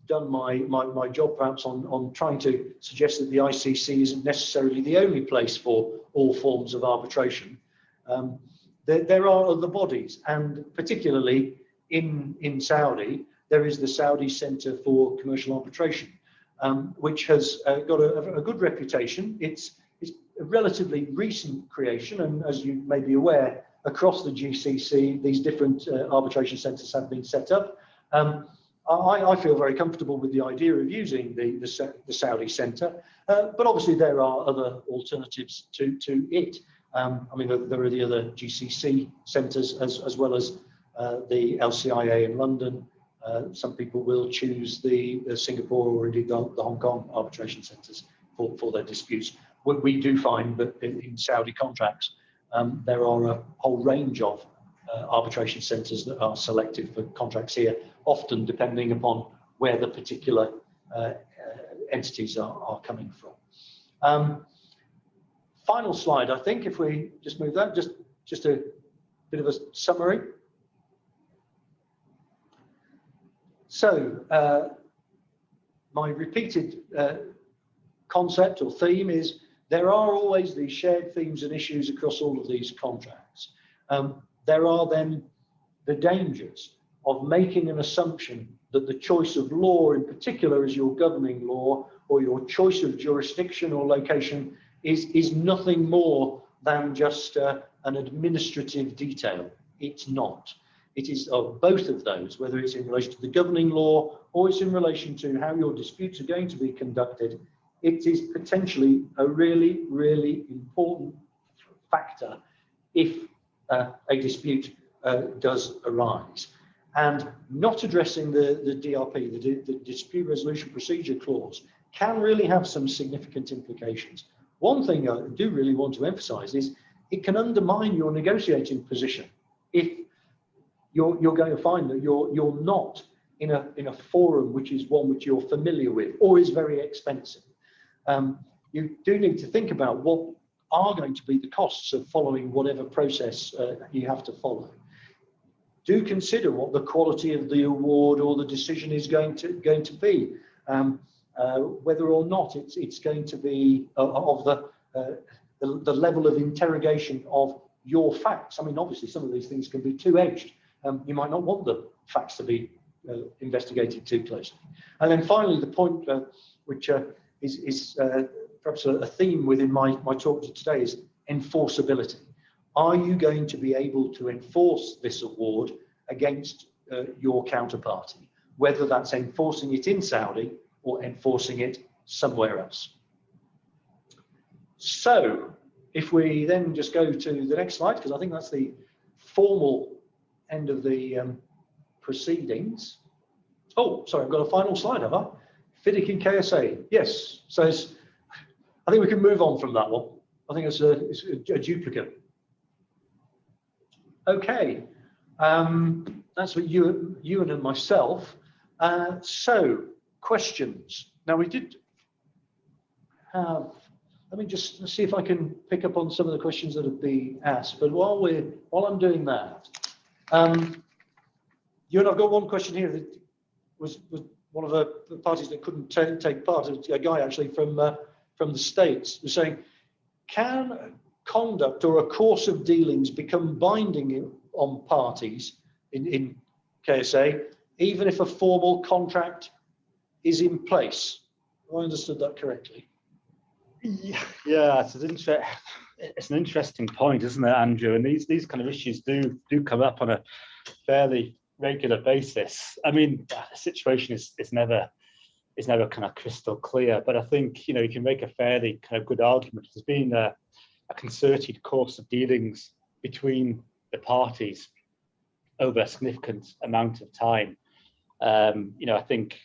done my job perhaps on trying to suggest that the ICC isn't necessarily the only place for all forms of arbitration. There are other bodies, and particularly in Saudi, there is the Saudi Center for Commercial Arbitration, which has got a good reputation. It's a relatively recent creation, and as you may be aware, across the GCC, these different arbitration centers have been set up. I feel very comfortable with the idea of using the Saudi Center, but obviously there are other alternatives to it. I mean, there are the other GCC centres as well as the LCIA in London. Some people will choose the Singapore or indeed the Hong Kong arbitration centres for their disputes. We do find that in Saudi contracts, there are a whole range of arbitration centres that are selected for contracts here, often depending upon where the particular entities are coming from. Final slide, I think, if we just move that, just a bit of a summary. So my repeated concept or theme is there are always these shared themes and issues across all of these contracts. There are then the dangers of making an assumption that the choice of law in particular as your governing law, or your choice of jurisdiction or location is nothing more than just an administrative detail. It's not. It is of both of those, whether it's in relation to the governing law or it's in relation to how your disputes are going to be conducted. It is potentially a really, really important factor if a dispute does arise. And not addressing the DRP, the Dispute Resolution Procedure Clause, can really have some significant implications. One thing I do really want to emphasize is it can undermine your negotiating position if you're going to find that you're not in a forum which is one which you're familiar with or is very expensive. You do need to think about what are going to be the costs of following whatever process you have to follow. Do consider what the quality of the award or the decision is going to be. Whether or not it's going to be of the level of interrogation of your facts. I mean, obviously, some of these things can be two-edged. You might not want the facts to be investigated too closely. And then finally, the point which is perhaps a theme within my talk today is enforceability. Are you going to be able to enforce this award against your counterparty, whether that's enforcing it in Saudi or enforcing it somewhere else? So if we then just go to the next slide, because I think that's the formal end of the proceedings. Oh, sorry, I've got a final slide, have I? FIDIC and KSA, yes. So I think we can move on from that one. I think it's a duplicate. Okay, that's what Ewan and myself. So questions. Now we did have, let me just see if I can pick up on some of the questions that have been asked. But while I'm doing that, Ewan, I've got one question here that was one of the parties that couldn't take part, a guy actually from the States, was saying, can conduct or a course of dealings become binding on parties in KSA, even if a formal contract is in place? Have I understood that correctly? Yeah, it's an interesting point, isn't it, Andrew? And these kind of issues do come up on a fairly regular basis. I mean, the situation is never kind of crystal clear, but I think you can make a fairly kind of good argument. There's been a concerted course of dealings between the parties over a significant amount of time. I think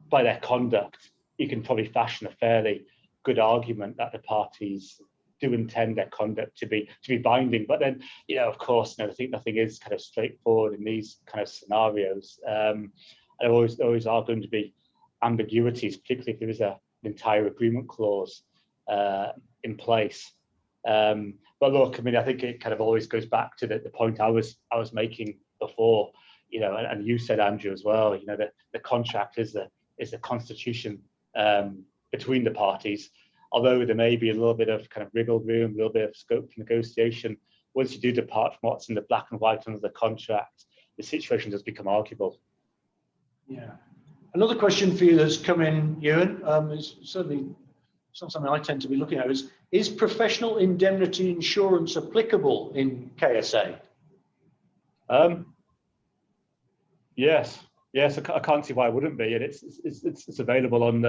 by their conduct, you can probably fashion a fairly good argument that the parties do intend their conduct to be binding. But then, of course, I think nothing is kind of straightforward in these kind of scenarios. And there always are going to be ambiguities, particularly if there is an entire agreement clause in place. But look, I think it kind of always goes back to the point I was making before, and you said, Andrew, as well. The contract is the constitution between the parties. Although there may be a little bit of kind of wriggle room, a little bit of scope for negotiation, once you do depart from what's in the black and white under the contract, the situation does become arguable. Yeah. Another question for you that's come in, Ewan, is certainly it's not something I tend to be looking at, is professional indemnity insurance applicable in KSA? Yes, I can't see why it wouldn't be, and it's available on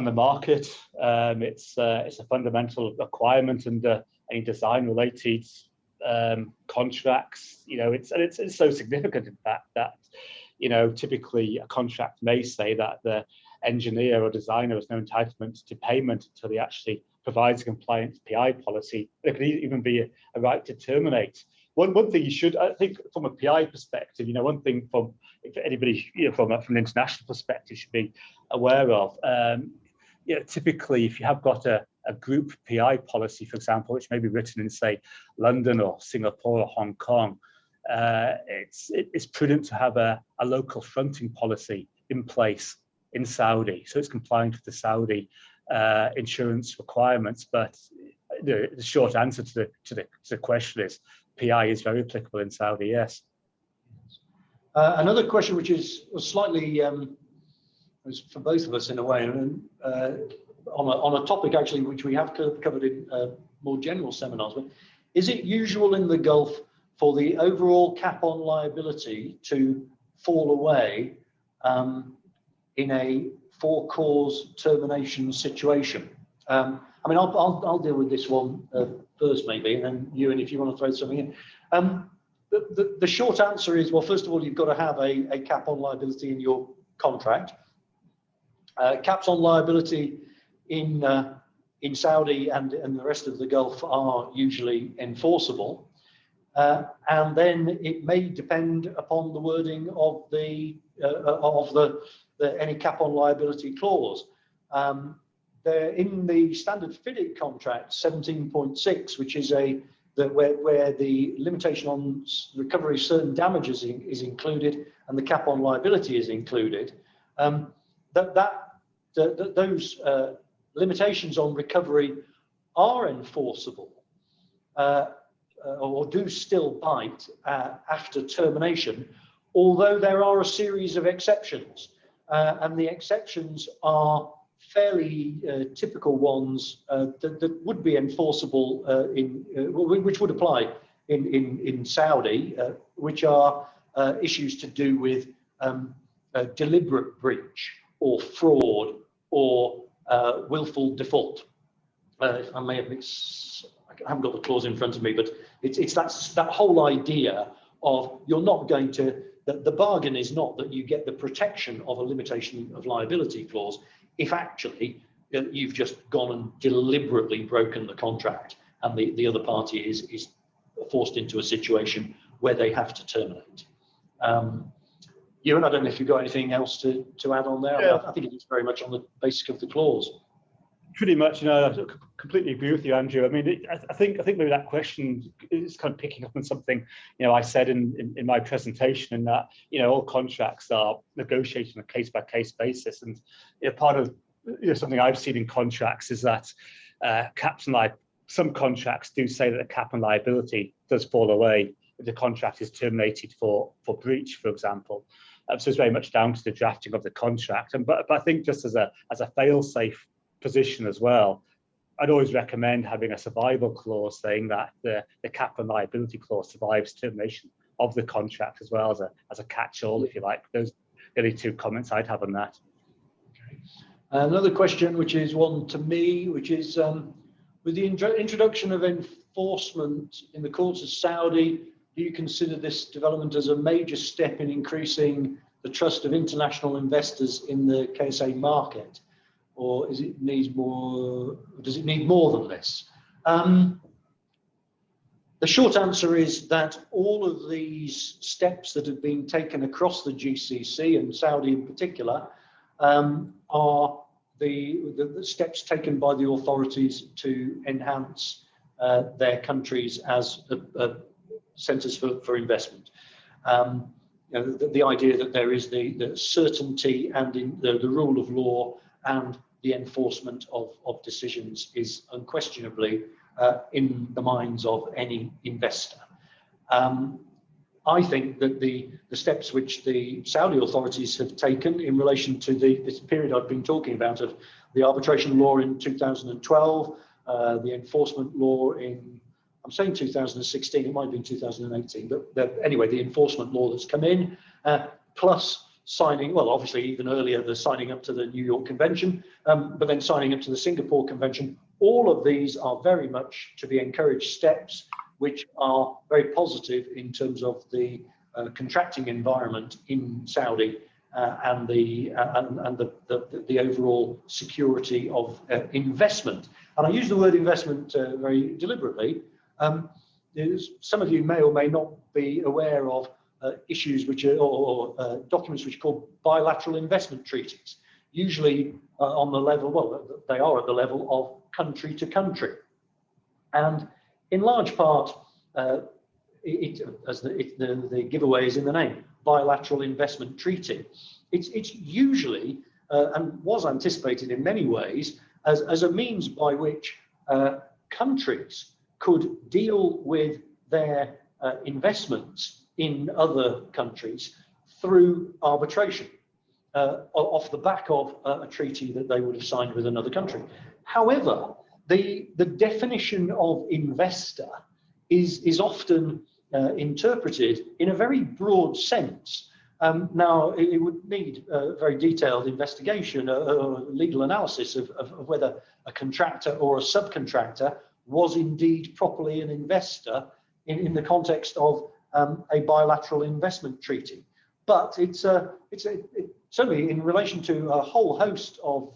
the market. It's a fundamental requirement under any design-related contracts. It's so significant, in fact, that typically a contract may say that the engineer or designer has no entitlement to payment until he actually provides a compliant PI policy. There could even be a right to terminate. One thing you should, I think, from a PI perspective, one thing from anybody from an international perspective should be aware of. Typically, if you have got a group PI policy, for example, which may be written in, say, London or Singapore or Hong Kong, it's prudent to have a local fronting policy in place in Saudi, so it's compliant with the Saudi insurance requirements. But the short answer to the question is PI is very applicable in Saudi. Yes. Another question, which is slightly for both of us in a way, on a topic actually which we have covered in more general seminars. But is it usual in the Gulf for the overall cap on liability to fall away in a for-cause termination situation? I'll deal with this one first, maybe, and then Ewan, if you want to throw something in. The short answer is, well, first of all, you've got to have a cap on liability in your contract. Caps on liability in Saudi and the rest of the Gulf are usually enforceable, and then it may depend upon the wording of any cap on liability clause. In the standard FIDIC contract 17.6, which is where the limitation on recovery of certain damages is included and the cap on liability is included, those limitations on recovery are enforceable or do still bite after termination, although there are a series of exceptions, and the exceptions are fairly typical ones that would be enforceable which would apply in Saudi, which are issues to do with deliberate breach or fraud or willful default. I haven't got the clause in front of me, but it's that whole idea of you're not going to, the bargain is not that you get the protection of a limitation of liability clause if actually you've just gone and deliberately broken the contract and the other party is forced into a situation where they have to terminate. Ewan, I don't know if you've got anything else to add on there. Yeah. I think it's very much on the basis of the clause. Pretty much, I completely agree with you, Andrew. I think maybe that question is kind of picking up on something I said in my presentation, in that all contracts are negotiated on a case-by-case basis, and part of something I've seen in contracts is that some contracts do say that the cap on liability does fall away if the contract is terminated for breach, for example. So it's very much down to the drafting of the contract. But I think just as a fail-safe position as well, I'd always recommend having a survival clause saying that the cap and liability clause survives termination of the contract as well as a catch-all, if you like. Those are the only two comments I'd have on that. Okay. Another question, which is one to me, which is with the introduction of enforcement in the courts of Saudi, do you consider this development as a major step in increasing the trust of international investors in the KSA market, or does it need more than this? The short answer is that all of these steps that have been taken across the GCC, and Saudi in particular, are the steps taken by the authorities to enhance their countries as centres for investment. The idea that there is the certainty and the rule of law and the enforcement of decisions is unquestionably in the minds of any investor. I think that the steps which the Saudi authorities have taken in relation to this period I've been talking about, of the arbitration law in 2012, the enforcement law in, I'm saying 2016, it might be 2018, but anyway, the enforcement law that's come in, plus signing, well, obviously even earlier, the signing up to the New York Convention, but then signing up to the Singapore Convention. All of these are very much to be encouraged steps, which are very positive in terms of the contracting environment in Saudi and the overall security of investment. And I use the word investment very deliberately. Some of you may or may not be aware of issues which are, or documents which are called bilateral investment treaties, usually on the level, well, they are at the level of country to country. And in large part, as the giveaway is in the name, bilateral investment treaty, it's usually, and was anticipated in many ways, as a means by which countries could deal with their investments in other countries through arbitration, off the back of a treaty that they would have signed with another country. However, the definition of investor is often interpreted in a very broad sense. Now, it would need a very detailed investigation, legal analysis of whether a contractor or a subcontractor was indeed properly an investor in the context of a bilateral investment treaty. But it's certainly in relation to a whole host of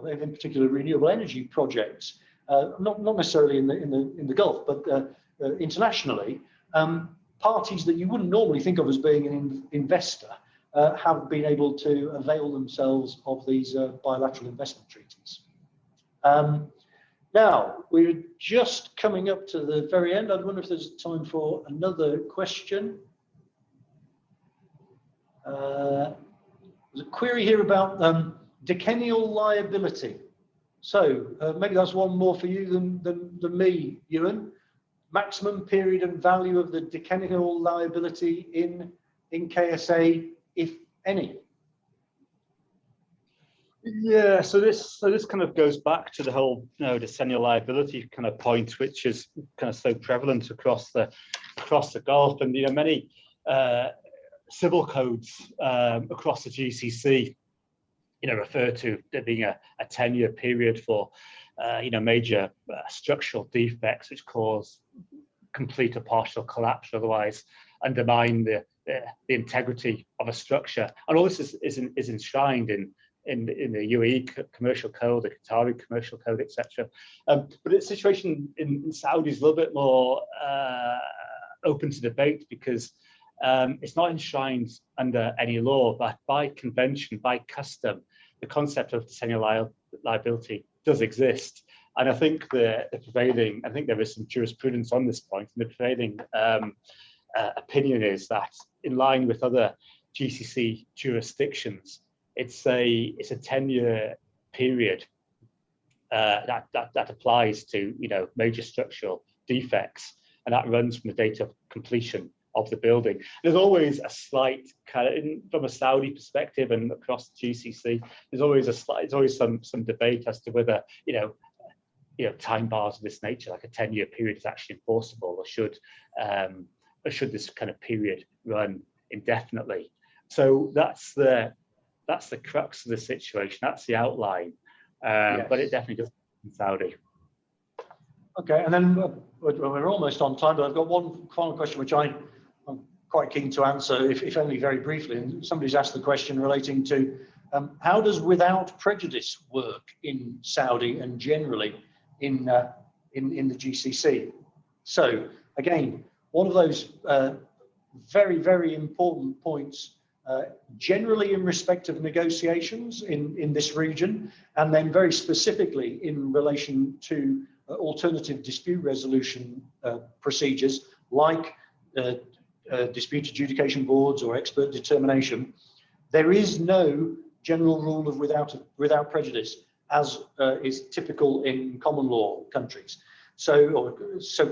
in particular renewable energy projects, not necessarily in the Gulf, but internationally, parties that you wouldn't normally think of as being an investor have been able to avail themselves of these bilateral investment treaties. Now, we're just coming up to the very end. I wonder if there's time for another question. There's a query here about decennial liability. So maybe that's one more for you than me, Ewan. Maximum period and value of the decennial liability in KSA, if any. Yeah, so this kind of goes back to the whole decennial liability kind of point, which is kind of so prevalent across the Gulf, and many civil codes across the GCC refer to there being a 10-year period for major structural defects which cause complete or partial collapse, otherwise undermine the integrity of a structure. And all this is enshrined in the UAE commercial code, the Qatari commercial code, etc. But the situation in Saudi is a little bit more open to debate, because it's not enshrined under any law, but by convention, by custom, the concept of decennial liability does exist. And I think there is some jurisprudence on this point, and the prevailing opinion is that, in line with other GCC jurisdictions, it's a 10-year period that applies to major structural defects, and that runs from the date of completion of the building. There's always a slight from a Saudi perspective and across the GCC, there's always some debate as to whether time bars of this nature, like a 10-year period, is actually enforceable, or should this kind of period run indefinitely. So that's the crux of the situation. That's the outline, yes. But it definitely does in Saudi. Okay, and then we're almost on time, but I've got one final question which I'm quite keen to answer, if only very briefly. And somebody's asked the question relating to how does without prejudice work in Saudi and generally in the GCC? So again, one of those very, very important points, generally in respect of negotiations in this region, and then very specifically in relation to alternative dispute resolution procedures like dispute adjudication boards or expert determination. There is no general rule of without prejudice, as is typical in common law countries. So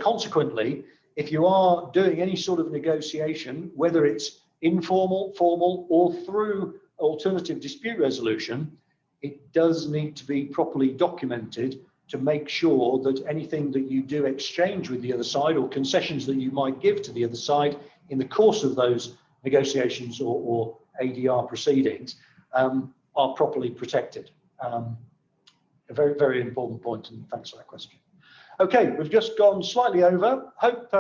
consequently, if you are doing any sort of negotiation, whether it's informal, formal, or through alternative dispute resolution, it does need to be properly documented to make sure that anything that you do exchange with the other side or concessions that you might give to the other side in the course of those negotiations or ADR proceedings are properly protected. A very, very important point, and thanks for that question. Okay, we've just gone slightly over. Hope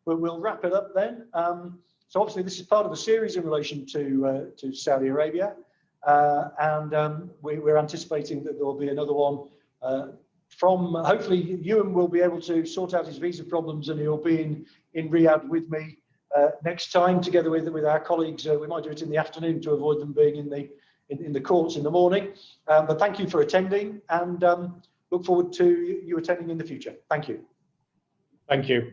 we'll wrap it up then. So obviously this is part of a series in relation to Saudi Arabia, and we're anticipating that there will be another one from, hopefully Ewan will be able to sort out his visa problems and he'll be in Riyadh with me next time, together with our colleagues. We might do it in the afternoon to avoid them being in the courts in the morning. But thank you for attending, and look forward to you attending in the future. Thank you. Thank you.